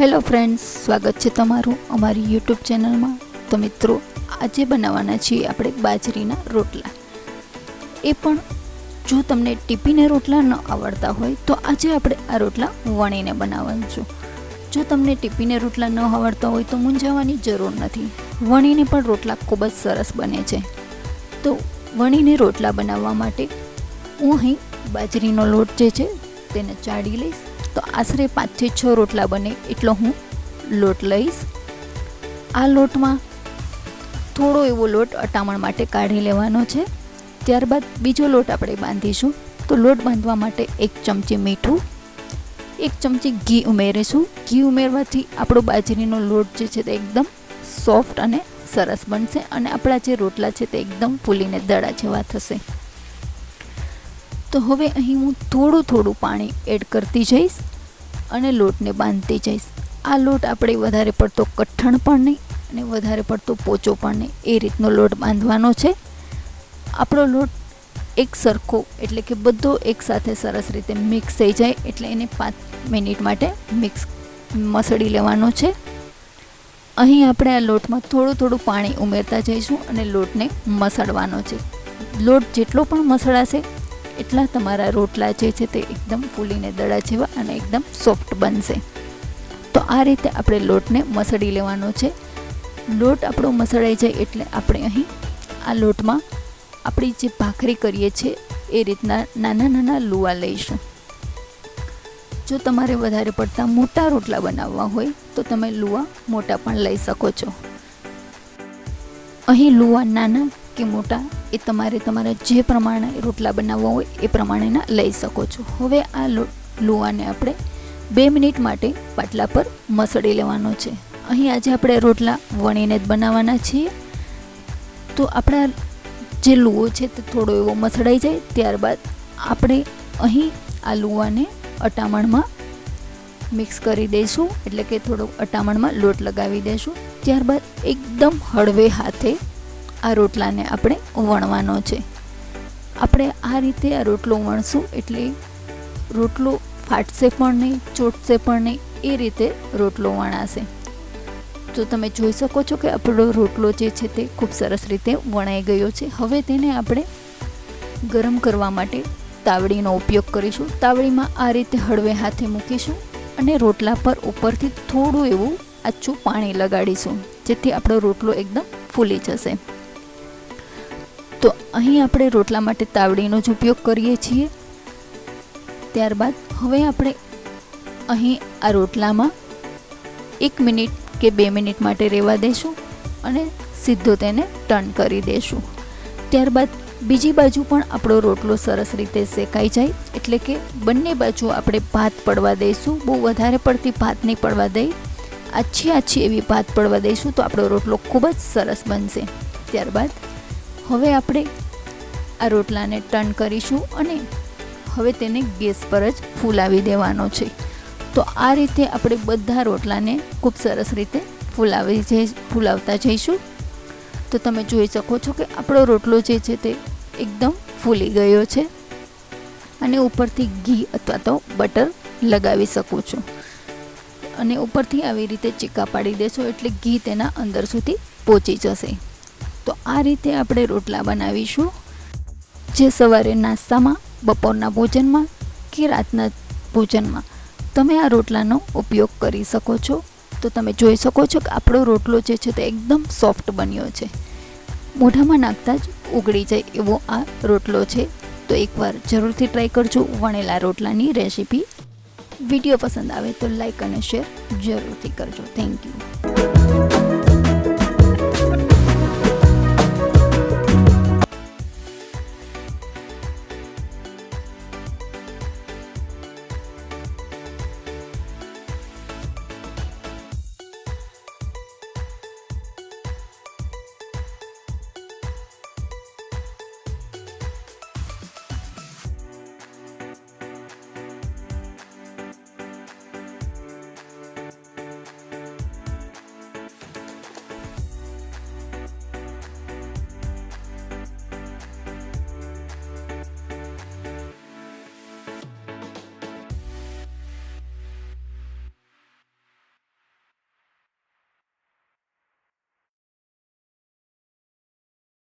Hello friends, સ્વાગત છે તમારું અમારી યુટ્યુબ ચેનલમાં। તો મિત્રો, આજે બનાવવાના છીએ આપણે બાજરીના રોટલા। એ પણ જો તમને ટીપીને રોટલા ન આવડતા હોય તો આજે આપણે આ રોટલા વણીને બનાવવાના છે। જો તમને ટીપીને રોટલા ન આવડતા હોય તો મૂંઝાવાની જરૂર નથી, વણીને પણ રોટલા ખૂબ જ સરસ બને છે। તો વણીને રોટલા બનાવવા માટે હું અહીં બાજરીનો લોટ જે છે તેને ચાળી લઈશ। તો આશરે 5 થી 6 રોટલા બને એટલો હું લોટ લઈશ। આ લોટમાં થોડો એવો લોટ અટામણ માટે કાઢી લેવાનો છે। ત્યારબાદ બીજો લોટ આપણે બાંધીશું। તો લોટ બાંધવા માટે 1 ચમચી મીઠું, 1 ચમચી ઘી ઉમેરીશું। ઘી ઉમેરવાથી આપણો બાજરીનો લોટ જે છે તે એકદમ સોફ્ટ અને સરસ બનશે અને આપણા જે રોટલા છે તે એકદમ ફૂલીને દડા જેવા થશે। તો હવે અહીં હું થોડું પાણી એડ કરતી જઈશ અને લોટને બાંધતી જઈશ। આ લોટ આપણે વધારે પડતો કઠણ પણ નહીં અને વધારે પડતો પોચો પણ નહીં, એ રીતનો લોટ બાંધવાનો છે। આપણો લોટ એક સરખો એટલે કે બધો એકસાથે સરસ રીતે મિક્સ થઈ જાય એટલે એને 5 મિનિટ માટે મસળી લેવાનો છે। અહીં આપણે આ લોટમાં થોડું પાણી ઉમેરતા જઈશું અને લોટને મસળવાનો છે। લોટ જેટલો પણ મસળાશે એટલા તમારા રોટલા જે છે તે એકદમ ફૂલીને દડા જેવા અને એકદમ સોફ્ટ બનશે। તો આ રીતે આપણે લોટને મસળી લેવાનો છે। લોટ આપણો મસળાઈ જાય એટલે આપણે અહીં આ લોટમાં આપણી જે ભાખરી કરીએ છીએ એ રીતના નાના લુવા લઈશું। જો તમારે વધારે પડતા મોટા રોટલા બનાવવા હોય તો તમે લુવા મોટા પણ લઈ શકો છો। અહીં લુવા નાના કે મોટા એ તમારા જે પ્રમાણે રોટલા બનાવવા હોય એ પ્રમાણેના લઈ શકો છો। હવે આ લુવાને આપણે 2 મિનિટ માટે પાટલા પર મસળી લેવાનો છે। અહીં આજે આપણે રોટલા વણીને જ બનાવવાના છીએ। તો આપણા જે લુવો છે તે થોડો એવો મસળાઈ જાય ત્યારબાદ આપણે અહીં આ લુવાને અટામણમાં મિક્સ કરી દઈશું, એટલે કે થોડો અટામણમાં લોટ લગાવી દઈશું। ત્યારબાદ એકદમ હળવે હાથે આ રોટલાને આપણે વણવાનો છે। આપણે આ રીતે આ રોટલો વણશું એટલે રોટલો ફાટશે પણ નહીં, ચોટશે પણ નહીં, એ રીતે રોટલો વણાશે। તો તમે જોઈ શકો છો કે આપણો રોટલો જે છે તે ખૂબ સરસ રીતે વણાઈ ગયો છે। હવે તેને આપણે ગરમ કરવા માટે તાવડીનો ઉપયોગ કરીશું। તાવડીમાં આ રીતે હળવે હાથે મૂકીશું અને રોટલા પર ઉપરથી થોડું એવું આછું પાણી લગાડીશું જેથી આપણો રોટલો એકદમ ફૂલી જશે। તો અહીં આપણે રોટલા માટે તાવડીનો જ ઉપયોગ કરીએ છીએ। ત્યારબાદ હવે આપણે અહીં આ રોટલામાં 1 મિનિટ કે 2 મિનિટ માટે રહેવા દઈશું અને સીધો તેને ટર્ન કરી દઈશું। ત્યારબાદ બીજી બાજુ પણ આપણો રોટલો સરસ રીતે શેકાઈ જાય એટલે કે બંને બાજુ આપણે ભાત પડવા દઈશું। બહુ વધારે પડતી ભાત નહીં પડવા દઈ, આછી એવી ભાત પડવા દઈશું તો આપણો રોટલો ખૂબ જ સરસ બનશે। ત્યારબાદ હવે આપણે આ રોટલાને ટર્ન કરીશું અને હવે તેને ગેસ પર જ ફૂલાવી દેવાનો છે। તો આ રીતે આપણે બધા રોટલાને ખૂબ સરસ રીતે ફૂલાવતા જઈશું। તો તમે જોઈ શકો છો કે આપણો રોટલો જે છે તે એકદમ ફૂલી ગયો છે અને ઉપરથી ઘી અથવા તો બટર લગાવી શકો છો અને ઉપરથી આવી રીતે ચીકા પાડી દેશો એટલે ઘી તેના અંદર સુધી પહોંચી જશે। તો આ રીતે આપણે રોટલા બનાવીશું જે સવારે નાસ્તામાં, બપોરના ભોજનમાં કે રાતના ભોજનમાં તમે આ રોટલાનો ઉપયોગ કરી શકો છો। તો તમે જોઈ શકો છો કે આપણો રોટલો જે છે તે એકદમ સોફ્ટ બન્યો છે, મોઢામાં નાખતા જ ઉગળી જાય એવો આ રોટલો છે। તો એકવાર જરૂરથી ટ્રાય કરજો વણેલા રોટલાની રેસીપી। વિડીયો પસંદ આવે તો લાઈક અને શેર જરૂરથી કરજો। Thank you.